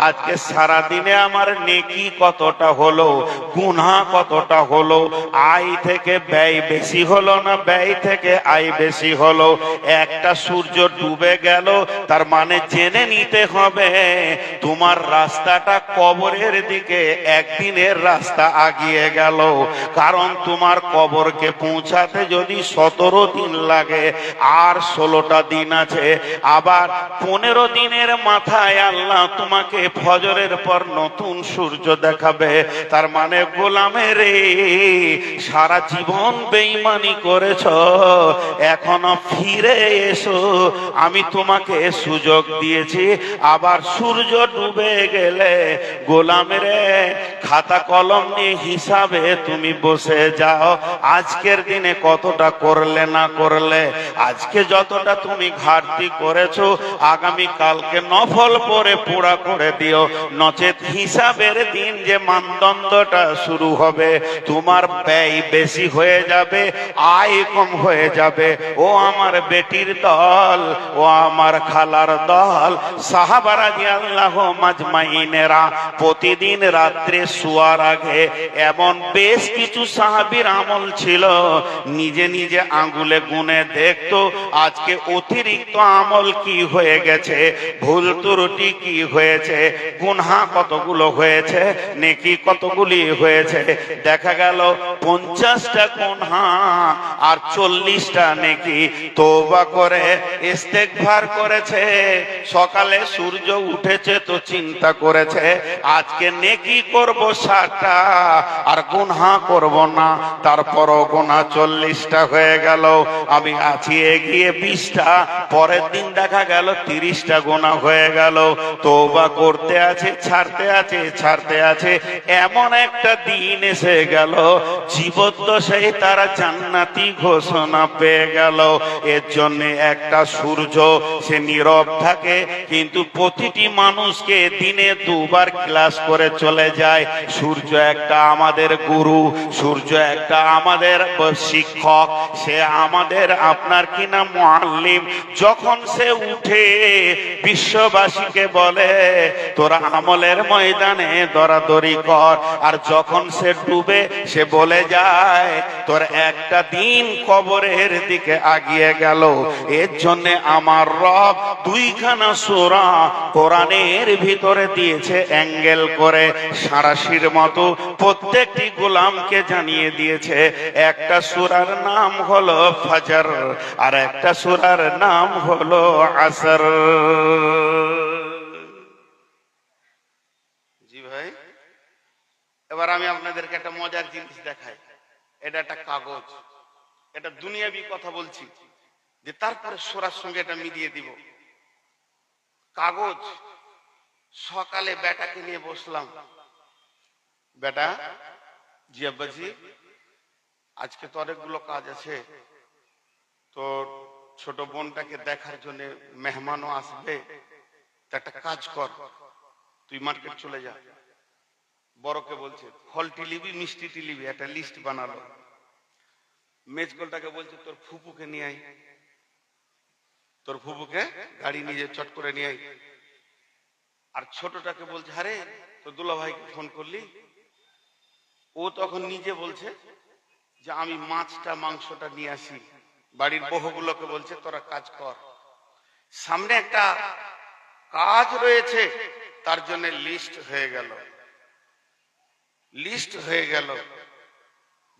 আজকে সারা দিনে আমার নেকি কতটা হলো, গুনাহ কতটা হলো, আয় থেকে ব্যয় বেশি হলো না ব্যয় থেকে আয় বেশি হলো। একটা সূর্য ডুবে গেল, তার মানে জেনে নিতে হবে তোমার রাস্তাটা কবরের দিকে একদিনের রাস্তা আগিয়ে গেল। কারণ তোমার কবরকে পৌঁছাতে যদি 17 দিন লাগে, আর 16টা দিন আছে, আবার 15 দিনের মাথায় আল্লাহ তোমাকে ফজরের পর নতুন সূর্য দেখাবে। তার মানে গোলামের সারা জীবন বেঈমানি করেছ, এখনো ফিরে এসো, আমি তোমাকে সুযোগ দিয়েছি। আবার সূর্য ডুবে গেলে গোলামের খাতা কলম নিয়ে হিসাবে তুমি বসে যাও, আজকের দিনে কতটা করলে না করলে। আজকে যতটা তুমি ঘাটতি করেছো, আগামী কালকে নফল পরে পুরা করে দিও, নচেত হিসাবের দিন যে মানদণ্ডটা শুরু হবে, তোমার ব্যয় বেশি হয়ে যাবে, আয় কম হয়ে যাবে। ও আমার বেটির দল, ও আমার খালার দল, সাহাবা রাদিয়াল্লাহু মাজমাইনেরা প্রতিদিন রাত্রে শোয়ার আগে এমন বেশ কিছু সাহাবীর আমল ছিল, নিজে নিজে আঙ্গুলে গুনে দেখতো আজকে অতিরিক্ত আমল কি হয়ে গেছে, ভুল ত্রুটি কি হয়েছে, গুনাহ কতগুলো হয়েছে, নেকি কতগুলি হয়েছে। দেখা গেল 50টা গুনাহ আর 40টা নেকি। তওবা করে ইস্তেগফার করেছে, সকালে সূর্য উঠেছে তো চিন্তা করেছে আজকে নেকি করব 60টা আর গুনাহ করব না, তারপরও গুনাহ 40টা হয়ে গেল। আমি আছি এগিয়ে 20টা, পরের দিন দেখা গেল 30টা গুনাহ হয়ে গেল। তওবা করতে আছে, ছাড়তে আছে, ছাড়তে আছে, এমন একটা দিন এসে গেল জীবদ্দশায় তারা জান্নাতি ঘোষণা পেয়ে গেল। এর জন্য একটা সূর্য সে নীরব থাকে, কিন্তু প্রতিটি মানুষকে দিনে 2বার ক্লাস করে চলে যায়। সূর্য একটা আমাদের গুরু, সূর্য একটা আমাদের শিক্ষক, সে আমাদের আপনার কিনা মুআল্লিম। যখন সে উঠে বিশ্ববাসীকে বলে তোরা আমলের ময়দানে দরাদরি কর, আর যখন সে ডুবে সে বলে যায় তোর একটা দিন কবরের দিকে আগিয়ে গেল। এর জন্য আমার রব 2খানা সূরা কোরআনের ভিতরে দিয়েছে অ্যাঙ্গেল করে, সাঁড়াশির মতো প্রত্যেকটি গোলামকে জানিয়ে দিয়েছে। একটা সূরার নাম হলো ফজর, আর একটা সূরার নাম হলো আসর। জি ভাই, এবার আমি আপনাদেরকে একটা মজার জিনিস দেখাই। এটা একটা কাগজ, এটা দুনিয়াবি কথা বলছি, যে তারপরে সূরার সঙ্গে এটা মিলিয়ে দিব। কাগজ, সকালে বেটাকে নিয়ে বসলাম, বেটা জি আব্বাজি আজকে তো অনেকগুলো কাজ আছে, তোর ছোট বোনটাকে দেখার জন্য মেহমানও আসবে, তো একটা কাজ কর, তুই মার্কেট চলে যা। বড়কে বলছে ফলটি লিবি মিষ্টিটি লিবি, একটা লিস্ট বানালো। মেজকলটাকে বলছে তোর ফুপুকে নিয়ে আয়, তোর ফুপুকে গাড়ি নিয়ে চট করে নিয়ে আয়। আর ছোটটাকে বলছে আরে তো দুলা ভাইকে ফোন করলি? ও তখন নিজে বলছে যে আমি মাছটা মাংসটা নিয়ে আসি। বাড়ির বহুগুলোকে বলছে তোরা কাজ কর, সামনে একটা কাজ রয়েছে, তার জন্য লিস্ট হয়ে গেল, লিস্ট হয়ে গেল।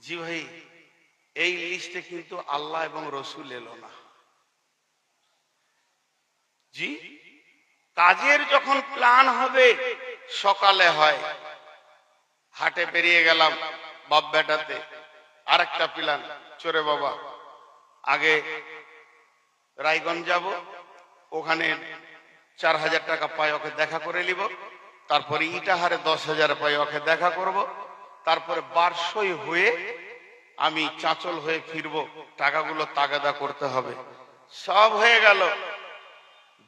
জি ভাই, এই লিস্টে কিন্তু আল্লাহ এবং রসুল এলো না। জি, কাজের যখন প্ল্যান হবে সকালে হয়, হাটে বেরিয়ে গেলাম বাপ বেটাতে, আরেকটা প্ল্যান, চোরে বাবা আগে রায়গঞ্জ যাব, ওখানে 4000 টাকা পাই, ওকে দেখা করে নিব। তারপরে ইটাহারে 10,000 পাই, ওকে দেখা করব। তারপরে বারসই হয়ে আমি চাঁচল হয়ে ফিরবো, টাকাগুলো তাগাদা করতে হবে। সব হয়ে গেল,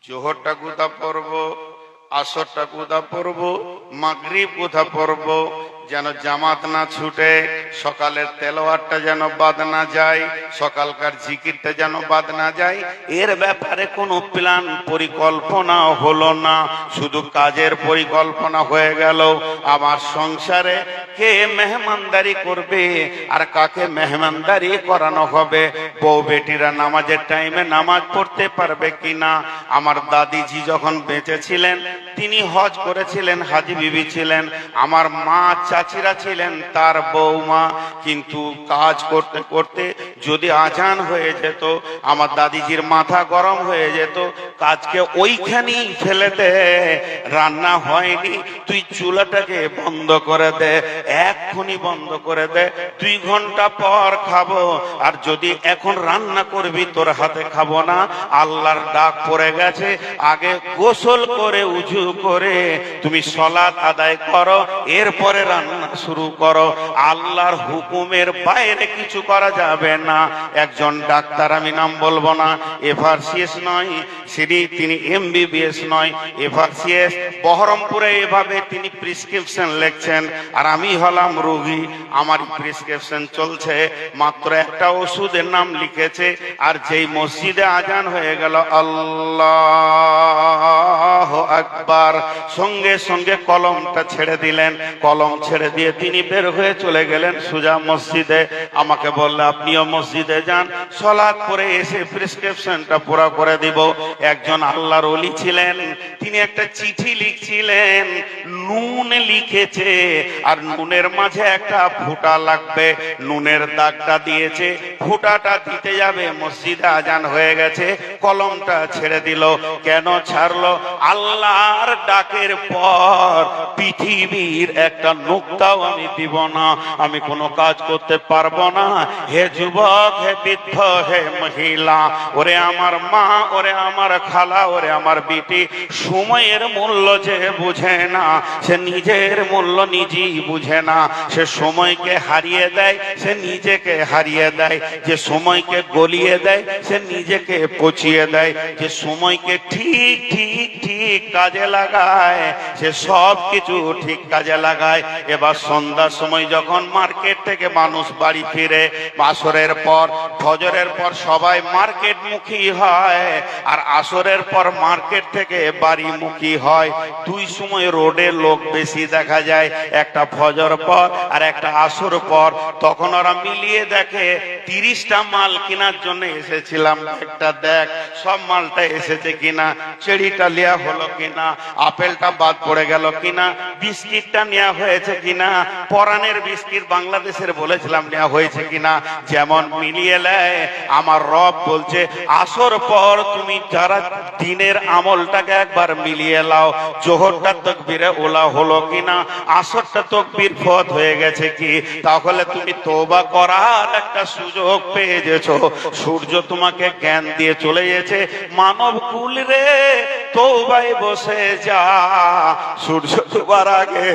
জোহরটা কোথা পড়বো, আসরটা কোথা পড়বো, মাগরিব কোথা পড়বো, যেন জামাত না ছুটে, সকালের তেলাওয়াতটা যেন বাদ না যায়, সকালকার জিকিরটা যেন বাদ না যায়, এর ব্যাপারে কোনো প্ল্যান পরিকল্পনা হলো না, শুধু কাজের পরিকল্পনা হয়ে গেল। আমার সংসারে কে মেহমানদারি করবে আর কাকে মেহমানদারি করানো হবে, বউ বেটিরা নামাজের টাইমে নামাজ পড়তে পারবে কিনা। আমার দাদিজি যখন বেঁচে ছিলেন তিনি হজ করেছিলেন, হাজি বিবি ছিলেন, আমার মা চাচিরা ছিলেন তার বৌমা, কিন্তু কাজ করতে করতে যদি আজান হয়ে যেত আমার দাদিজির মাথা গরম হয়ে যেত, কাজকে ওইখানেই ফেলে দে, রান্না হয়নি তুই চুলাটাকে বন্ধ করে দে, এক্ষুনি বন্ধ করে দে, 2 ঘন্টা পর খাবো, আর যদি এখন রান্না করবি তোর হাতে খাবো না, আল্লাহর ডাক পড়ে গেছে, আগে গোসল করে উজু করে তুমি সালাত আদায় করো, এরপরে রান্না শুরু করো। আল্লাহর হুকুমের বাইরে কিছু করা যাবে না। একজন ডাক্তার, আমি নাম বলবো না, এফআরসিএস নয় তিনি এমবিবিএস নয়, এফআরসিএস বহরমপুরে, এভাবে তিনি প্রেসক্রিপশন লিখছেন, আর আমি হলাম রোগী, আমার প্রেসক্রিপশন চলছে, মাত্র একটা ওষুধের নাম লিখেছে, আর যেই মসজিদে আজান হয়ে গেল আল্লাহু আকবার, সঙ্গে সঙ্গে কলমটা ছেড়ে দিলেন, কলম ছেড়ে দিয়ে তিনি বের হয়ে চলে গেলেন সোজা মসজিদে। আমাকে বললে আপনিও মসজিদে যান, সালাত পড়ে এসে প্রেসক্রিপশনটা পুরো করে দিব। একজন আল্লাহর ওলি ছিলেন, তিনি একটা চিঠি লিখছিলেন, নুন লিখেছে, আর নুনের মাঝে একটা ফুটা লাগবে, নুনের দাগটা দিয়েছে, ফুটাটা দিতে যাবে, মসজিদে আজান হয়ে গেছে, কলমটা ছেড়ে দিল। কেন ছাড়লো? আল্লাহর ডাকের পর পৃথিবীর একটা নোক্তাও আমি দিব না, আমি কোনো কাজ করতে পারবো না। হে যুবক, হে বৃদ্ধ, হে মহিলা, ওরে আমার মা, ওরে আমার খালা, ওরে আমার বিটি, সময়ের মূল্য যে বুঝে না সে নিজের মূল্য নিজেই বুঝে না। সে সময়কে হারিয়ে দেয়, সে নিজেকে হারিয়ে দেয়। যে সময়কে গলিয়ে দেয় সে নিজেকে পচিয়ে দেয়। যে সময়কে ঠিক ঠিক ঠিক কাজে লাগায় সে সব কিছু ঠিক কাজে লাগায়। এবার সন্ধ্যার সময় যখন মার্কেট থেকে মানুষ বাড়ি ফিরে, আসরের পর ফজরের পর সবাই মার্কেট মুখী হয়, আর আসরের পর মার্কেট থেকে বাড়ি মুখী হয়। 2 সময় রোডে লোক বেশি দেখা যায়, একটা ফজর পর আর একটা আসর পর। তখন ওরা মিলিয়ে দেখে 30টা মাল কেনার জন্য এসেছিলাম, একটা দেখ সব মালটা এসেছে কিনা, চেরিটা নেওয়া হলো কিনা, আপেলটা বাদ পড়ে গেল কিনা, বিস্কিটটা নেওয়া হয়েছে কিনা, পরানের বিস্কিট বাংলাদেশের বলেছিলাম নেওয়া হয়েছে কিনা। যেমন মিলিয়ে নেয়, আমার রব বলছে আসর পর তুমি যারা দিনের আমলটাকে একবার মিলিয়ে লাও, জোহরটা তাকবীরে ওলা হলো কিনা, আসরটা তাকবীর ফত হয়ে গেছে কি, তাহলে তুমি তওবা করার একটা সুযোগ পেয়ে গেছো। সূর্য তোমাকে জ্ঞান দিয়ে চলে গেছে, মানব কুল রে তওবায় বসে যা, সূর্য ডোবার আগে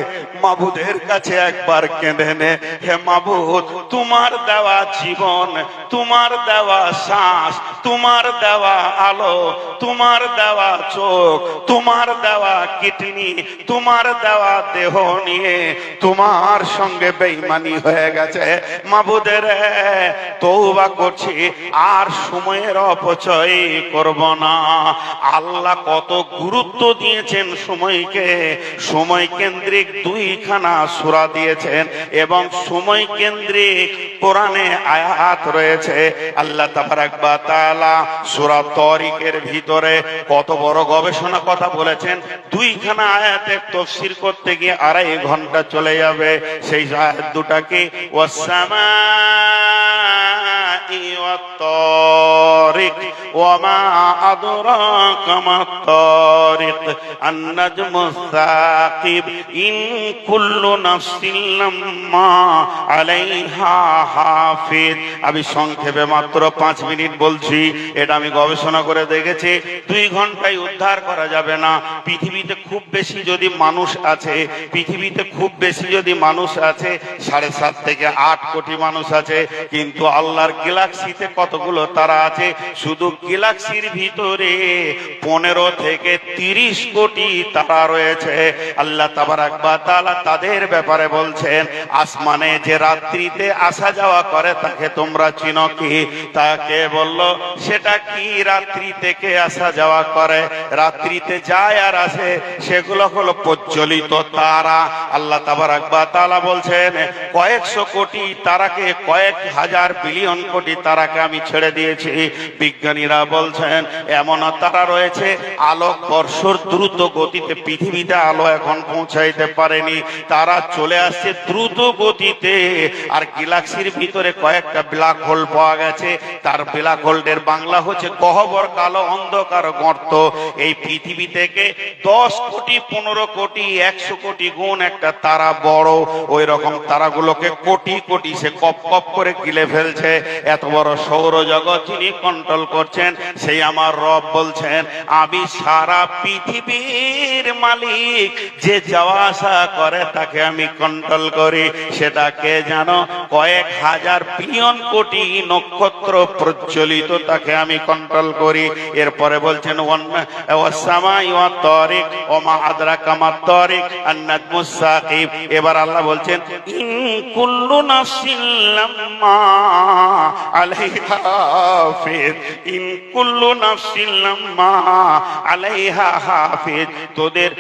মাবুদের কাছে একবার কেঁদে নে, হে মাবুদ তোমার দেওয়া জীবন, তোমার দেওয়া শ্বাস, তোমার দেওয়া আলো, তোমার দেওয়া চোখ, তোমার দেওয়া কিডনি, তোমার দেওয়া দেহ নিয়ে তোমার সঙ্গে বেঈমানি হয়ে গেছে। মাবুদের তওবা করছি, আর সময়ের অপচয় করব না। আল্লাহ কত গুরুত্ব দিয়েছেন সময়কে, সময় কেন্দ্রিক 2খানা সূরা দিয়েছেন, এবং সময় কেন্দ্রিক কোরআনে আয়াত রয়েছে। আল্লাহ তাবারাক ওয়া তাআলা সূরা তারিকের ভিতরে কত বড় গবেষণা কথা বলেছেন। 2খানা আয়াতের তাফসীর করতে গিয়ে 2.5 ঘন্টা চলে যাবে। সেই আয়াত দুটাকে ওয়াস-সামাই ওয়াত-তারিক ওয়ামা আদরাকা মাত-তারিক আন-নাজমুস সাকিব ইন কুল্লু নাফসিন লাম্মা আলাইহা হাফিজ। আমি সংক্ষেপে মাত্র 5 মিনিট বলছি, এটা আমি গবেষণা করে দেখেছি। 2 ঘন্টায় উদ্ধার করা যাবে না। পৃথিবীতে খুব বেশি যদি মানুষ আছে, পৃথিবীতে খুব বেশি যদি মানুষ আছে 7.5 থেকে 8 কোটি মানুষ আছে, কিন্তু আল্লাহর গ্যালাক্সিতে কতগুলো তারা আছে শুধু গ্যালাক্সির ভিতরে 15 থেকে 30 কোটি তারা রয়েছে। আল্লাহ তাবারাক ওয়া তাআলা তাদের ব্যাপারে বলছেন, আসমানে যে রাত্রিতে আসা যাওয়া করে তাকে তোমরা চিনো কি? তাকে বলল, সেটা কি রাত্রি থেকে আসা যাওয়া করে? রাত্রিতে যায় আর আসে, সেগুলো হলো প্রজ্বলিত তারা। আল্লাহ তাবারাক ওয়া তাআলা বলছেন, কয়েকশো কোটি তারাকে, কয়েক হাজার বিলিয়ন কোটি তারাকে আমি ছেড়ে দিয়েছি। বিজ্ঞানীরা বলছেন এমন তারা রয়েছে আলোক বর্ষর দ্রুত গতিতে, পৃথিবীতে আলো এখন পৌঁছাইতে পারেনি, তারা চলে আসছে দ্রুত গতিতে। আর গ্যালাক্সির ভিতরে কয়েকটা ব্ল্যাক হোল পাওয়া গেছে, তার ব্ল্যাক হোলের বাংলা হচ্ছে গহ্বর, কালো অন্ধকার গর্ত। এই পৃথিবী থেকে 10 কোটি 15 কোটি 100 কোটি গুণ একটা তারা বড়। ওই রকম তারাগুলোকে কোটি কোটি সে কপ কপ করে গিলে ফেলছে। এত বড় সৌরজগৎ যিনি কন্ট্রোল করছেন, সেই আমার রব বলছেন, আমি সারা পৃথিবীর মালিক, যে যাওয়া আসা করে তাকে আমি কন্ট্রোল করি। সেটাকে জানো, কয়েক হাজার বিলিয়ন কোটি নক্ষত্র প্রজ্বলিত, তাকে আমি কন্ট্রোল করি। এরপরে বলছেন ওয়াসসামাই ওয়াত তারিক ওমা আদরাকা মাত তারিক আন-নাজমুস সাকিব। এবার আল্লাহ বলছেন, ইন কুল্লু নাফসিন লাম্মা আলাইহা হাফিজ, ইন কুল্লু নাফসিন লাম্মা আলাইহা হাফিজ। তোদের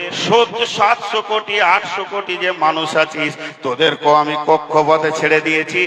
700 কোটি 800 কোটি যে মানুষ আছিস, তোদেরকেও আমি কক্ষপথে ছেড়ে দিয়েছি,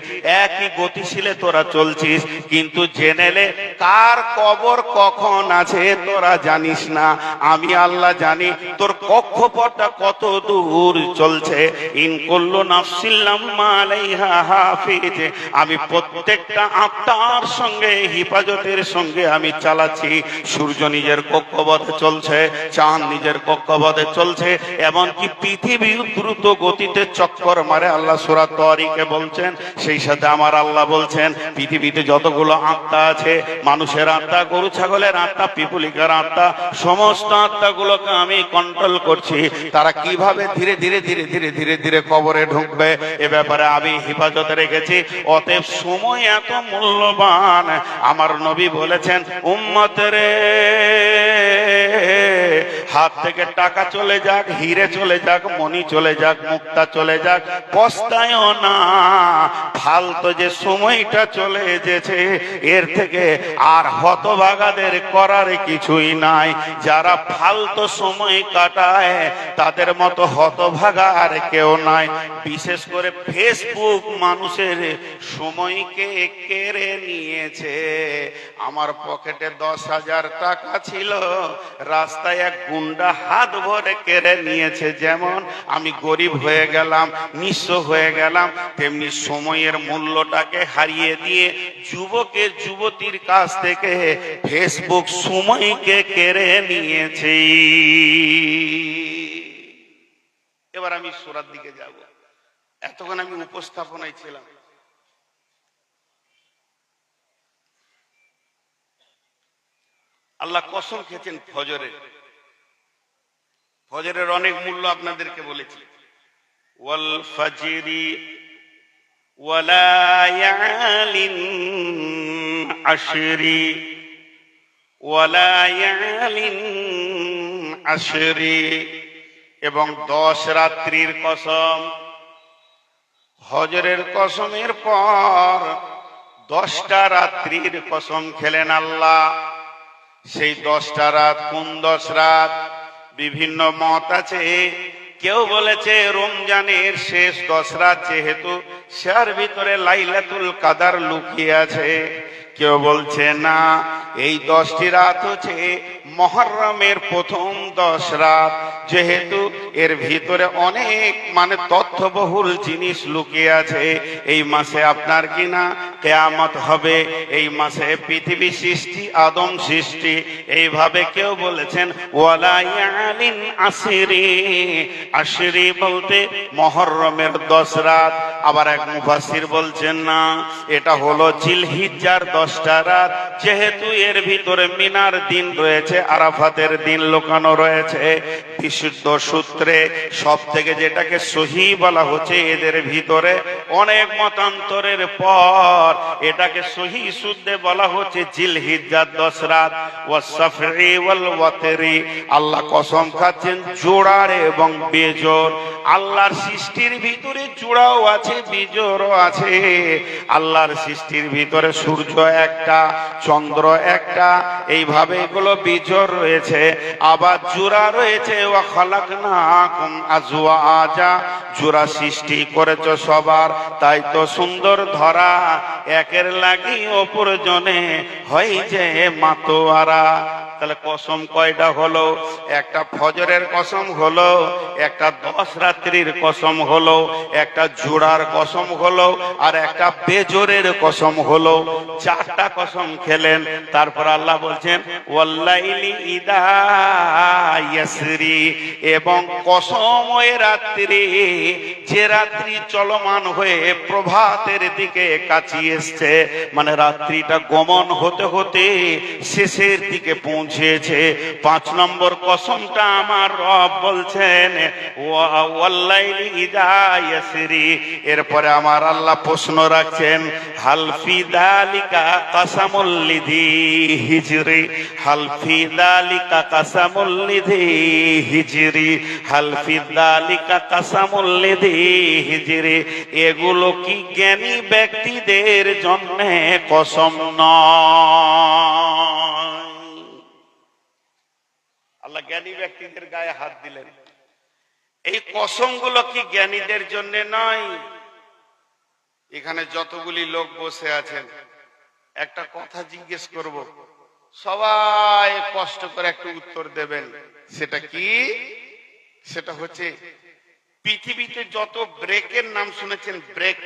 একই গতিশীলে তোরা চলছিস, কিন্তু জেনেলে কার কবর কখন আছে তোরা জানিস না, আমি আল্লাহ জানি তোর কক্ষপথটা কত দূর চলছে। ইন কুল্লু নাফসিন লাম্মা আলাইহা হাফিজ, আমি প্রত্যেকটা আত্মার সঙ্গে হিফাজতের সঙ্গে আমি চালাচ্ছি। সূর্য নিজের কক্ষপথে চলছে, চাঁদ নিজের কক্ষপথে চলছে, এমনকি পৃথিবী দ্রুত গতিতে চক্কর মারে। আল্লাহ সূরা তারিকে বলছেন, সেই সাথে আমার আল্লাহ বলছেন, পৃথিবীতে যতগুলো আত্মা আছে, মানুষের আত্মা, গরু ছাগলের আত্মা, পিপুলিকার আত্মা, সমস্ত আত্মাগুলোকে আমি কন্ট্রোল করছি। তারা কিভাবে ধীরে ধীরে ধীরে ধীরে ধীরে ধীরে কবরে ঢুকবে, এ ব্যাপারে আমি হিফাজতে রেখেছি। অতএব সময় এত মূল্যবান। আমার নবী বলেছেন, উম্মতের হাত থেকে টাকা চলে যাক, হিরে চলে যাক, মণি চলে যাক, মুক্তা চলে যাক, পস্তায়ও না। ফালতু যে সময়টা চলে এসেছে, এর থেকে আর হতভাগাদের করার কিছুই নাই। যারা ফালতু সময় কাটায়, তাদের মতো হতভাগা আর কেউ নাই। বিশেষ করে ফেসবুক মানুষের সময়কে কেড়ে নিয়েছে। আমার পকেটে 10,000 টাকা ছিল, রাস্তায় এক গুন্ডা হাত ভরে কেড়ে নিয়েছে। যেমন আমি গরিব হয়ে গেলাম, নিঃস্ব হয়ে গেলাম, তেমনি সময়ের মূল্যটাকে হারিয়ে দিয়ে যুবকের যুবতীর কাছ থেকে ফেসবুক সময়কে কেড়ে নিয়েছে। এবার আমি সূরার দিকে যাব। এতক্ষণ আমি উপস্থাপনায় ছিলাম। আল্লাহ কসম খেয়েছেন ফজরের। ফজরের অনেক মূল্য আপনাদেরকে বলেছি। ওয়াল ফাজরি ওয়ালায়ালিন আশরি ওয়ালায়ালিন আশরি, এবং 10 রাত্রির কসম। হজরের কসমের পর 10টা রাত্রির কসম খেলেন আল্লাহ। সেই 10টা রাত কোন 10 রাত? বিভিন্ন মত আছে। কেউ বলেছে রমজানের শেষ 10 রাত, যেহেতু সের ভিতরে লাইলাতুল কাদার লুকিয়ে আছে। কেউ বলছে না, এই 10টি রাত হচ্ছে মুহররমের প্রথম 10 রাত, যেহেতু এর ভিতরে অনেক তথ্যবহুল জিনিস লুকিয়ে আছে। এই মাসে আপনার কিনা কিয়ামত হবে, এই মাসে পৃথিবী সৃষ্টি, আদম সৃষ্টি। এইভাবে কেউ বলেছেন ওয়ালায়ালিন আশরি, আশরি বলতে মুহররমের 10 রাত। আবার এক মুফাসসির বলছেন না, এটা হলো জিলহিজ্জার 10টা রাত, যেহেতু এর ভিতরে মিনার দিন রয়েছে, রয়েছে, আরাফাতের দিন লুকানো রয়েছে। বিশুদ্ধ সূত্রে সব থেকে যেটাকে সহি বলা হচ্ছে, এদের ভিতরে অনেক মতান্তরের পর এটাকে সহি সূত্রে বলা হচ্ছে জিলহিজ্জার 10 রাত ওয়াসফি ওয়াল ওয়াতরি। আল্লাহ কসম খাচ্ছেন জোড়ার এবং বেজোড়। আল্লাহর সৃষ্টির ভিতরে জোড়াও আছে, বিজোড়ও আছে। আল্লাহর সৃষ্টির ভিতরে সূর্য একটা, চন্দ্র একটা, এইভাবে এগুলো বিজোড় রয়েছে, আবার জোড়া রয়েছে। ওয়া খালাকনাকুম আজওয়াজা, জোড়া সৃষ্টি করেছ সবার, তাই তো সুন্দর ধরা, একের লাগি অপর জনে হয় যে মাতোয়ারা। তাহলে কসম কয়টা হলো? একটা ফজরের কসম হলো, একটা 10 রাত্রির কসম হলো, একটা জোড়ার কসম হলো, আর একটা বেজোরের কসম হলো। 4টা কসম খেলেন। তারপর আল্লাহ বলছেন ওয়াল্লাইলি ইদা ইয়াসরি, এবং কসম ওই রাত্রি, যে রাত্রি চলমান হয়ে প্রভাতের দিকে কাছে এসছে, মানে রাত্রিটা গমন হতে হতে শেষের দিকে পৌঁছেছে। 5 নম্বর কসমটা আমার রব বলছেন ওয়াল্লাইলি ইদা ইয়াসরি। এরপরে আমার আল্লাহ প্রশ্ন রাখছেন হাল ফি যালিকা কাসামুল লিযি হিজরি, হাল ফি যালিকা কাসামুল লিযি হিজরি, হাল ফি যালিকা কাসামুল লিযি হিজরি। এগুলো কি জ্ঞানী ব্যক্তিদের জন্য কসম নয়? আল্লাহ জ্ঞানী ব্যক্তিদের গায়ে হাত দিলেন। এই কসমগুলো কি জ্ঞানীদের জন্য নয়? এখানে যতগুলি লোক বসে আছেন, একটা কথা জিজ্ঞেস করব, সবাই কষ্ট করে একটু উত্তর দেবেন। সেটা কি? সেটা হচ্ছে পৃথিবীতে যত ব্রেকের নাম শুনেছেন, ব্রেক,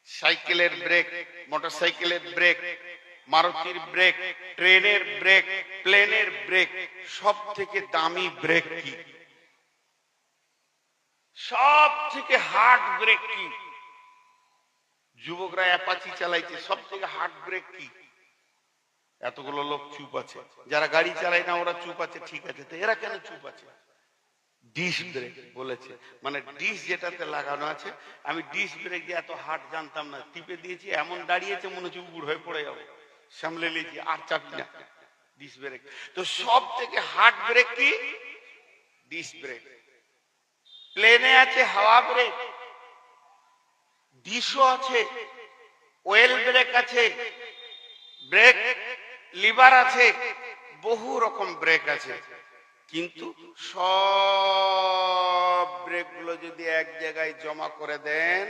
সাইকেলের ব্রেক, মোটরসাইকেলের ব্রেক, মারুতির ব্রেক, ট্রেনের ব্রেক, প্লেনের ব্রেক, সব থেকে দামি ব্রেক কি? সব থেকে হার্ড ব্রেক কি? যুবকরা অ্যাপাচি চালাইছে, সব থেকে হার্ড ব্রেক কি? এতগুলো লোক চুপ আছে। যারা গাড়ি চালায় না ওরা চুপ আছে, ঠিক আছে, তো এরা কেন চুপ আছে? ডিস ব্রেক বলেছে, মানে ডিস যেটাতে লাগানো আছে। আমি ডিস ব্রেক দিয়ে এত হার্ড জানতাম না, টিপে দিয়েছি, এমন দাঁড়িয়েছে মনে হচ্ছে উগুড় হয়ে পড়ে যাবে, সামলে নিয়েছি, আর চাপি না। Dish break. তো সব থেকে হার্ড ব্রেক কি? Dish break. প্লেনে আছে হাওয়া ব্রেক, ডিসও আছে, ওয়েল ব্রেক আছে, ব্রেক লিভার আছে, বহু রকম ব্রেক আছে। কিন্তু সব ব্রেক গুলো যদি এক জায়গায় জমা করে দেন,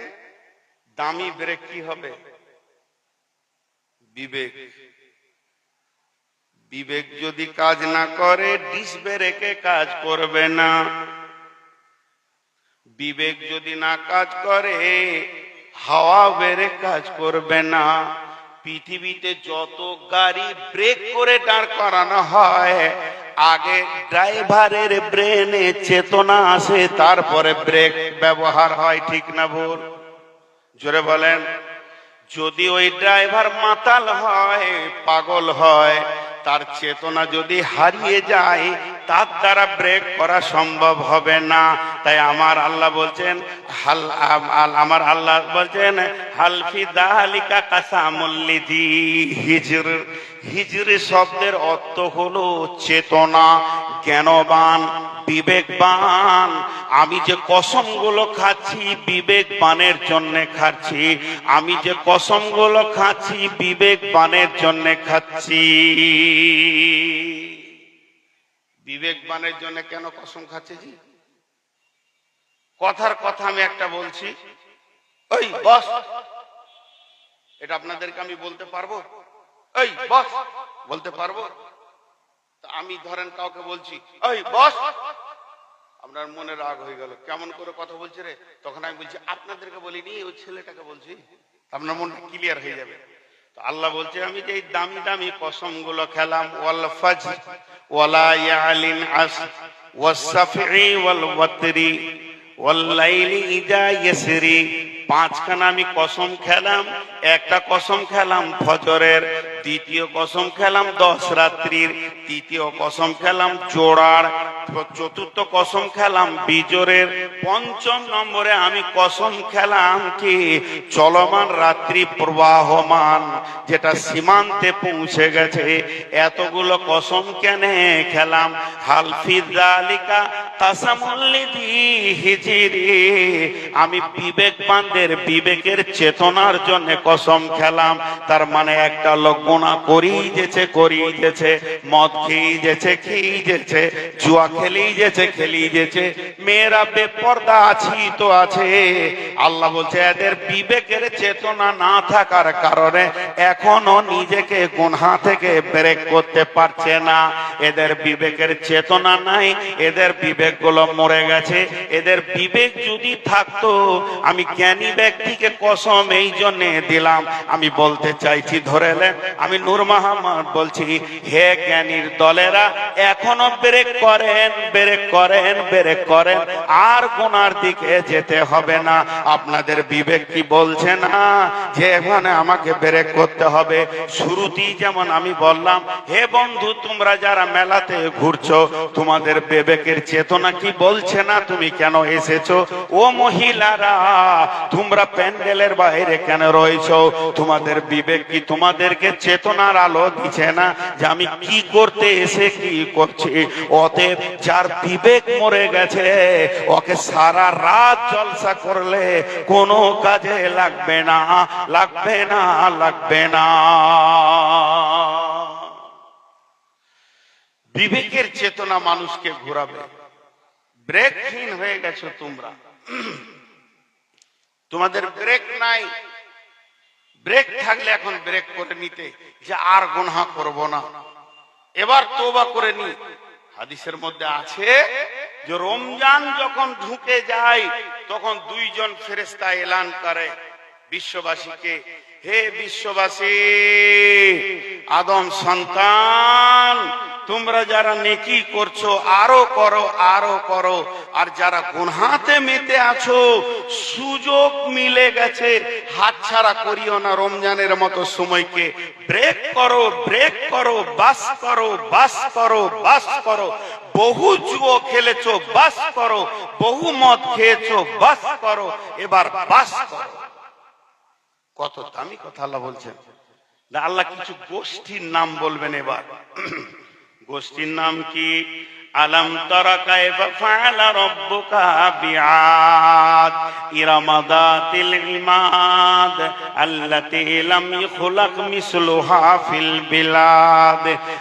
দামি ব্রেক কি হবে? বিবেক। বিবেক যদি কাজ না করে, ডিস ব্রেকে কাজ করবে না। বিবেক যদি না কাজ করে, হাওয়া ব্রেক কাজ করবে না। পৃথিবীতে যত গাড়ি ব্রেক করে দাঁড় করানো হয়, আগে ড্রাইভারের ব্রেনে চেতনা আসে, তারপরে ব্রেক ব্যবহার হয়, ঠিক না ভুল? জোরে বলেন। যদি ওই ড্রাইভার মাতাল হয়, পাগল হয়, তার চেতনা যদি হারিয়ে যায়, তার দ্বারা ব্রেক করা সম্ভব হবে না। তাই আমার আল্লাহ বলছেন আমার আল্লাহ বলছেন হাল ফি যালিকা কাসামুল লিযি হিজর। হিজর শব্দের অর্থ হলো চেতনা, জ্ঞানবান, বিবেকবান। আমি যে কসমগুলো খাচ্ছি বিবেকবানের জন্য খাচ্ছি, আমি যে কসমগুলো খাচ্ছি বিবেকবানের জন্য খাচ্ছি। বিবেকবানের জন্য কেন কসম খাচ্ছি? জি, কথার কথা আমি একটা বলছি, ওই বস, এটা আপনাদেরকে আমি বলতে পারবো? ওই বস বলতে পারবো? আমি ধরেন কাউকে বলছি ওই বস, আপনার মনে রাগ হয়ে গেল, কেমন করে কথা বলছে রে, তখন আমি বলছি আপনাদেরকে বলিনি, ওই ছেলেটাকে বলছি, আপনার মনটা ক্লিয়ার হয়ে যাবে। তো আল্লাহ বলছে আমি যে এই দামি দামি কসম গুলো খেলাম, ওয়াল ফাজর ওয়ালা ইয়ালিন আস ওয়াস সাফি ওয়াল ওয়াতরি ওয়াল লাইলি ইদা ইয়াসরি, পাঁচখানা আমি কসম খেলাম। একটা কসম খেলাম ফজরের, দ্বিতীয় কসম খেলাম 10 রাত্রির, তৃতীয় কসম খেলাম জোড়ার, চতুর্থ কসম খেলাম বিজোরের, পঞ্চম নম্বরে আমি কসম খেলাম কি চলমান রাত্রি প্রবাহমান যেটা সীমান্তে পৌঁছে গেছে। এতগুলো কসম কেন খেলাম? হালফি যালিকা কাসামুল লিযি হিজরি, আমি বিবেকবানদের বিবেকের চেতনার জন্য কসম খেলাম। তার মানে একটা লোক গুনাহ করেই যেছে, মদ খেয়েই যেছে, জুয়া খেলেই যেছে, মেয়েরা বেপর্দা আছি তো আছে। আল্লাহ বলছে এদের বিবেকের চেতনা না থাকার কারণে এখনো নিজেকে গুনাহ থেকে ব্রেক করতে পারছে না। এদের বিবেকের চেতনা নাই, এদের বিবেকগুলো মরে গেছে। এদের বিবেক যদি থাকতো, আমি জ্ঞানী ব্যক্তিকে কসম এই জন্য দিলাম। আমি বলতে চাইছি, ধরেলেন আমি নূর মোহাম্মদ বলছি, হে জ্ঞানীর দলেরা এখনো ব্রেক করেন, আর গুনার দিকে যেতে হবে না। আপনাদের বিবেক কি বলছে না যে এখানে আমাকে ব্রেক করতে হবে? শুরুতেই যেমন আমি বললাম, হে বন্ধু তোমরা যারা মেলাতে ঘুরছো, তোমাদের বিবেকের চেতনা কি বলছে না তুমি কেন এসেছো? ও মহিলারা তোমরা প্যান্ডেলের বাইরে কেন রয়েছো? তোমাদের বিবেক কি তোমাদেরকে চেতনার আলো দিচ্ছে না যে আমি কি করতে এসে কি করছি? অতএব যার বিবেক মরে গেছে ওকে সারা রাত জলসা করলে কোনো কাজে লাগবে না। বিবেকের চেতনা মানুষকে ঘোরাবে। ব্রেকহীন হয়ে গেছো তোমরা, তোমাদের ব্রেক নাই। ব্রেক থাকলে এখন ব্রেক করে নিতে যে আর গুনাহ করব না, এবার তওবা করে নি। হাদিসের মধ্যে আছে যে রমজান যখন ঢুকে যায় তখন দুইজন ফেরেশতা এলান করে বিশ্ববাসীকে, হে বিশ্ববাসী, আদম সন্তান তোমরা যারা নেকি করছো আরো করো, আর যারা গুনাহতে মেতে আছো সুযোগ মিলে গেছে, হাতছাড়া করিও না রমজানের মতো সময়কে। ব্রেক করো, বাস করো। বহু জুয়ো খেলেছো, বাস করো। বহু মদ খেয়েছো, বাস করো। এবার বাস করো। কত দামি কথা আল্লাহ বলছেন। আল্লাহ কিছু গোষ্ঠীর নাম বলবেন এবার। গোষ্ঠীর নাম কি? আলম তারা কাইফা ফাআলা রাব্বুকা বিআদ ইরাম যাতিল ইমাদ আল্লাতী লাম ইখলাক মিসলুহা ফিল বিলাদ।